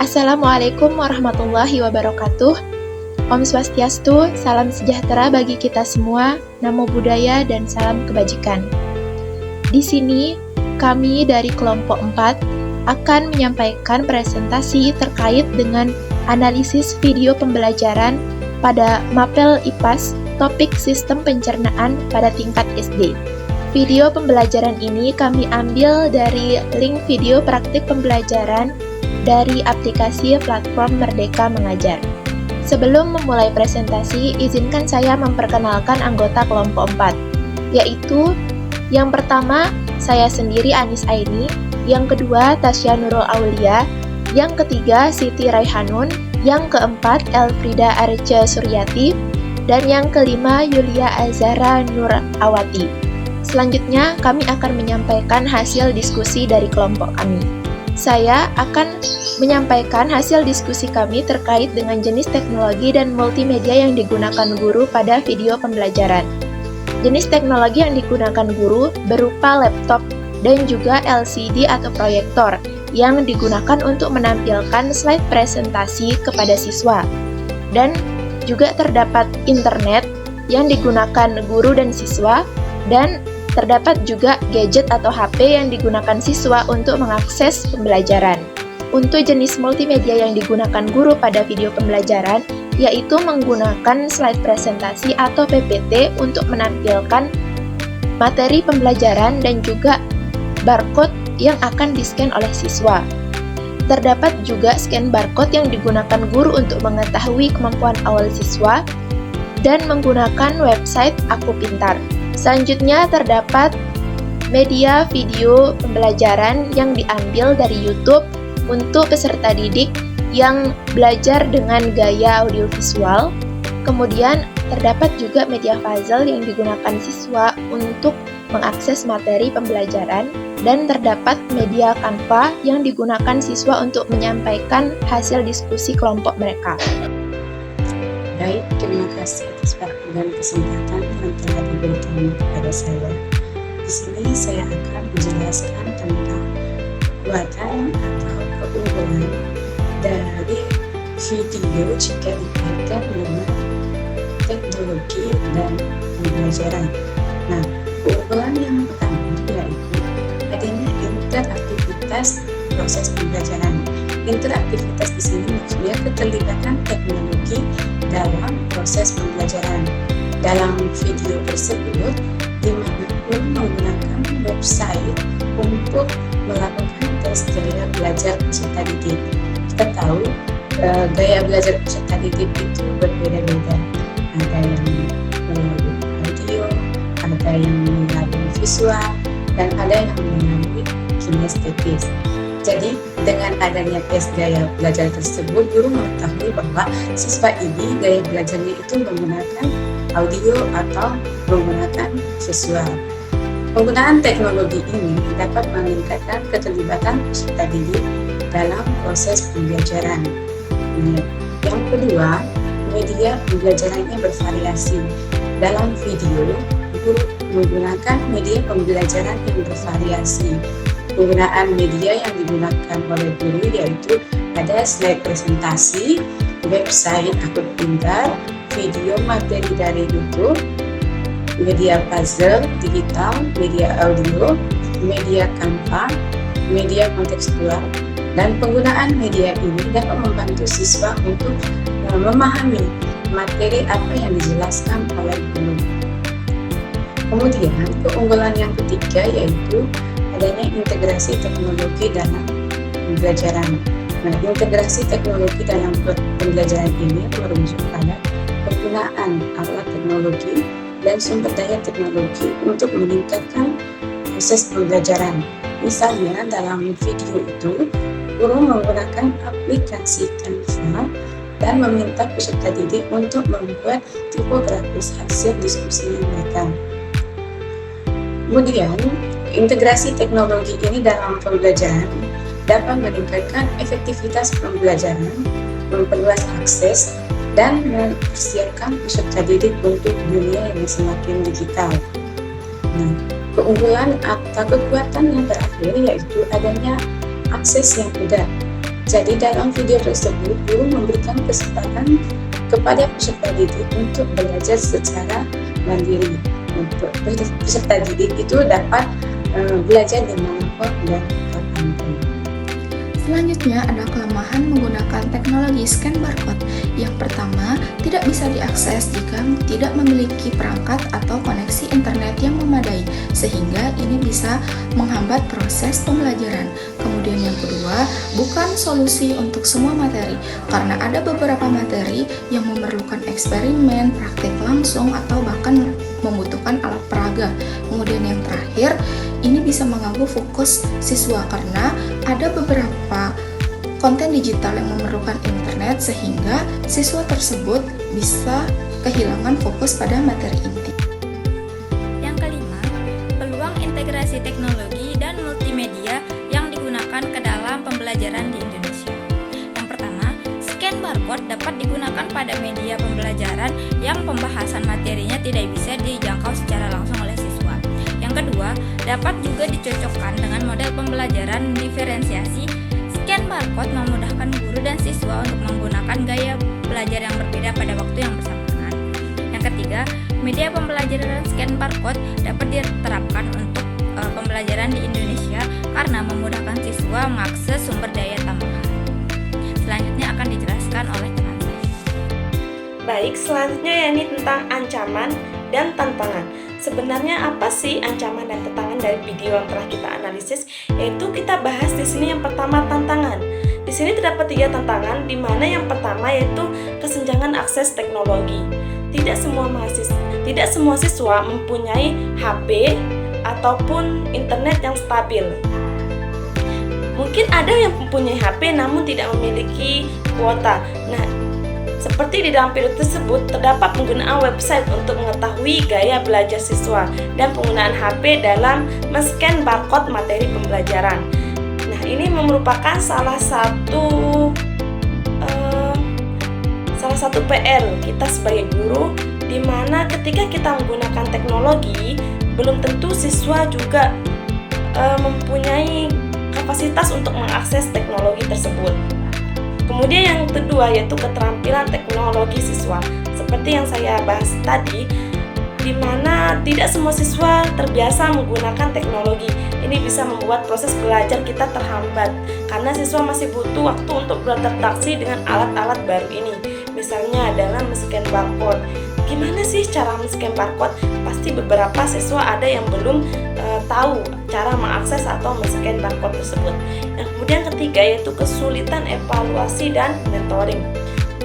Assalamualaikum warahmatullahi wabarakatuh. Om Swastiastu, salam sejahtera bagi kita semua, namo buddhaya dan salam kebajikan. Di sini, kami dari kelompok 4 akan menyampaikan presentasi terkait dengan analisis video pembelajaran pada Mapel IPAS topik sistem pencernaan pada tingkat SD. Video pembelajaran ini kami ambil dari link video praktik pembelajaran dari aplikasi platform Merdeka Mengajar. Sebelum memulai presentasi, izinkan saya memperkenalkan anggota kelompok 4, yaitu yang pertama, saya sendiri Anis Aini, yang kedua Tasya Nurul Aulia, yang ketiga Siti Raihanun, yang keempat Elfrida Arca Suryati, dan yang kelima Yulia Azara Nur Awati. Selanjutnya, kami akan menyampaikan hasil diskusi dari kelompok kami. Saya akan menyampaikan hasil diskusi kami terkait dengan jenis teknologi dan multimedia yang digunakan guru pada video pembelajaran. Jenis teknologi yang digunakan guru berupa laptop dan juga LCD atau proyektor yang digunakan untuk menampilkan slide presentasi kepada siswa. Dan juga terdapat internet yang digunakan guru dan siswa, dan terdapat juga gadget atau HP yang digunakan siswa untuk mengakses pembelajaran. Untuk jenis multimedia yang digunakan guru pada video pembelajaran, yaitu menggunakan slide presentasi atau PPT untuk menampilkan materi pembelajaran dan juga barcode yang akan di-scan oleh siswa. Terdapat juga scan barcode yang digunakan guru untuk mengetahui kemampuan awal siswa dan menggunakan website Aku Pintar. Selanjutnya terdapat media video pembelajaran yang diambil dari YouTube untuk peserta didik yang belajar dengan gaya audiovisual. Kemudian terdapat juga media puzzle yang digunakan siswa untuk mengakses materi pembelajaran, dan terdapat media Canva yang digunakan siswa untuk menyampaikan hasil diskusi kelompok mereka. Baik, terima kasih atas waktu dan kesempatan yang telah diberikan kepada saya. Di sini saya akan menjelaskan tentang kekuatan atau keunggulan dari video jika dikaitkan dengan teknologi dan pembelajaran. Nah, keunggulan yang pertama yaitu adanya interaktivitas proses pembelajaran. Interaktivitas di sini maksudnya keterlibatan teknologi dalam proses pembelajaran. Dalam video tersebut, dimanapun menggunakan website untuk melakukan tes gaya belajar peserta didik. Kita tahu gaya belajar peserta didik itu berbeda-beda. Ada yang melalui audio, ada yang melalui visual, dan ada yang melalui kinestetis. Jadi, dengan adanya tes gaya belajar tersebut, guru mengetahui bahwa siswa ini gaya belajarnya itu menggunakan audio atau menggunakan visual. Penggunaan teknologi ini dapat meningkatkan keterlibatan peserta didik dalam proses pembelajaran. Yang kedua, media pembelajarannya bervariasi. Dalam video, guru menggunakan media pembelajaran yang bervariasi. Penggunaan media yang digunakan oleh guru yaitu ada slide presentasi, website Aku Pintar, video materi dari YouTube, media puzzle digital, media audio, media Canva, media kontekstual, dan penggunaan media ini dapat membantu siswa untuk memahami materi apa yang dijelaskan oleh guru. Kemudian keunggulan yang ketiga yaitu adanya integrasi teknologi dalam pembelajaran. Nah, integrasi teknologi dalam pembelajaran ini merujuk pada penggunaan alat teknologi dan sumber daya teknologi untuk meningkatkan proses pembelajaran. Misalnya dalam video itu, guru menggunakan aplikasi Canva dan meminta peserta didik untuk membuat tipografis hasil diskusi mereka. Kemudian, integrasi teknologi ini dalam pembelajaran dapat meningkatkan efektivitas pembelajaran, memperluas akses, dan mempersiapkan peserta didik untuk dunia yang semakin digital. Nah, keunggulan atau kekuatan yang terakhir yaitu adanya akses yang mudah. Jadi dalam video tersebut, guru memberikan kesempatan kepada peserta didik untuk belajar secara mandiri. Peserta didik itu dapat belajar dimanapun dan kapanpun. Selanjutnya ada kelemahan menggunakan teknologi scan barcode. Yang pertama, tidak bisa diakses jika tidak memiliki perangkat atau koneksi internet yang memadai, sehingga ini bisa menghambat proses pembelajaran. Kemudian yang kedua, bukan solusi untuk semua materi, karena ada beberapa materi yang memerlukan eksperimen, praktik langsung, atau bahkan membutuhkan alat peraga. Kemudian yang terakhir, ini bisa mengganggu fokus siswa karena ada beberapa konten digital yang memerlukan internet sehingga siswa tersebut bisa kehilangan fokus pada materi inti. Yang kelima, peluang integrasi teknologi dan multimedia yang digunakan ke dalam pembelajaran di Indonesia. Yang pertama, scan barcode dapat digunakan pada media pembelajaran yang pembahasan materinya tidak bisa dijangkau secara langsung oleh siswa. Yang kedua, dapat juga dicocokkan dengan model pembelajaran diferensiasi. Scan barcode memudahkan guru dan siswa untuk menggunakan gaya belajar yang berbeda pada waktu yang bersamaan. Yang ketiga, media pembelajaran scan barcode dapat diterapkan untuk pembelajaran di Indonesia karena memudahkan siswa mengakses sumber daya tambahan. Selanjutnya akan dijelaskan oleh teman saya. Baik, selanjutnya yakni tentang ancaman dan tantangan. Sebenarnya apa sih ancaman dan tantangan dari video yang telah kita analisis? Yaitu kita bahas di sini yang pertama tantangan. Di sini terdapat 3 tantangan, di mana yang pertama yaitu kesenjangan akses teknologi. Tidak semua siswa mempunyai HP ataupun internet yang stabil. Mungkin ada yang mempunyai HP namun tidak memiliki kuota. Nah, seperti di dalam video tersebut, terdapat penggunaan website untuk mengetahui gaya belajar siswa dan penggunaan HP dalam men-scan barcode materi pembelajaran. Nah, ini merupakan salah satu PR kita sebagai guru, di mana ketika kita menggunakan teknologi, belum tentu siswa juga mempunyai kapasitas untuk mengakses teknologi tersebut. Kemudian yang kedua yaitu keterampilan teknologi siswa. Seperti yang saya bahas tadi, di mana tidak semua siswa terbiasa menggunakan teknologi. Ini bisa membuat proses belajar kita terhambat karena siswa masih butuh waktu untuk beradaptasi dengan alat-alat baru ini. Misalnya dalam men-scan barcode. Gimana sih cara men-scan barcode? Pasti beberapa siswa ada yang belum tahu cara mengakses atau men-scan barcode tersebut. Yang kemudian ketiga yaitu kesulitan evaluasi dan mentoring.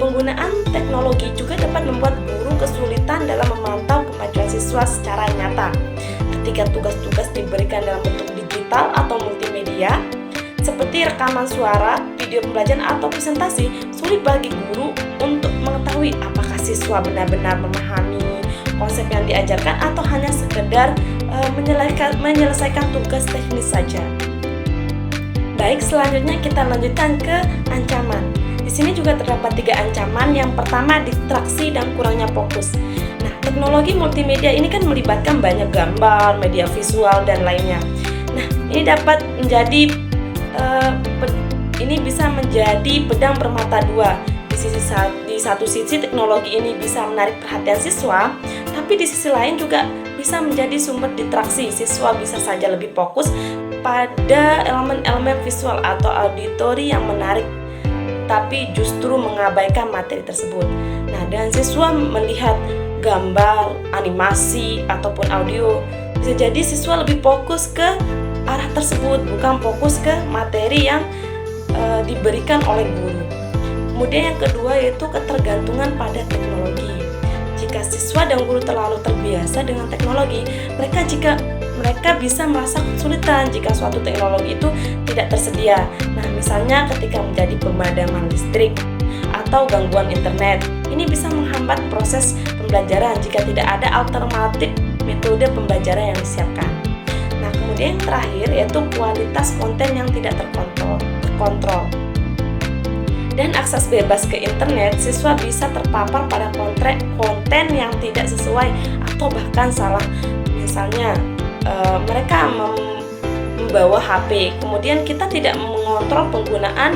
Penggunaan teknologi juga dapat membuat guru kesulitan dalam memantau kemajuan siswa secara nyata. Ketika tugas-tugas diberikan dalam bentuk digital atau multimedia, seperti rekaman suara, video pembelajaran atau presentasi, sulit bagi guru untuk mengetahui apakah siswa benar-benar memahami konsep yang diajarkan atau hanya sekedar menyelesaikan tugas teknis saja. Baik, selanjutnya kita lanjutkan ke ancaman. Di sini juga terdapat 3 ancaman. Yang pertama, distraksi dan kurangnya fokus. Nah, teknologi multimedia ini kan melibatkan banyak gambar, media visual, dan lainnya. Nah, ini dapat menjadi ini bisa menjadi pedang bermata dua. Di satu sisi teknologi ini bisa menarik perhatian siswa, tapi di sisi lain juga bisa menjadi sumber distraksi. Siswa bisa saja lebih fokus pada elemen-elemen visual atau auditori yang menarik, tapi justru mengabaikan materi tersebut. Nah, dan siswa melihat gambar, animasi, ataupun audio, bisa jadi siswa lebih fokus ke arah tersebut, bukan fokus ke materi yang diberikan oleh guru. Kemudian yang kedua yaitu ketergantungan pada teknologi. Jika siswa dan guru terlalu terbiasa dengan teknologi, mereka bisa merasa kesulitan jika suatu teknologi itu tidak tersedia. Nah, misalnya ketika menjadi pemadaman listrik atau gangguan internet, ini bisa menghambat proses pembelajaran jika tidak ada alternatif metode pembelajaran yang disiapkan. Nah, kemudian yang terakhir yaitu kualitas konten yang tidak terkontrol. Dan akses bebas ke internet, siswa bisa terpapar pada konten yang tidak sesuai atau bahkan salah. Misalnya, mereka membawa HP, kemudian kita tidak mengontrol penggunaan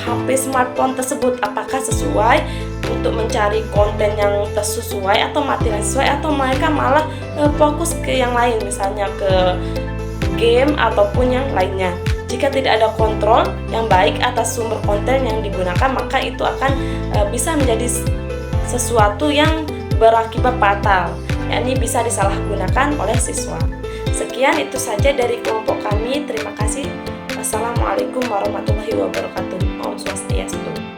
HP smartphone tersebut apakah sesuai untuk mencari konten yang sesuai atau materi yang sesuai, atau mereka malah fokus ke yang lain, misalnya ke game ataupun yang lainnya. Jika tidak ada kontrol yang baik atas sumber konten yang digunakan, maka itu akan bisa menjadi sesuatu yang berakibat fatal, yakni bisa disalahgunakan oleh siswa. Sekian itu saja dari kelompok kami. Terima kasih. Wassalamualaikum warahmatullahi wabarakatuh. Om Swastiastu.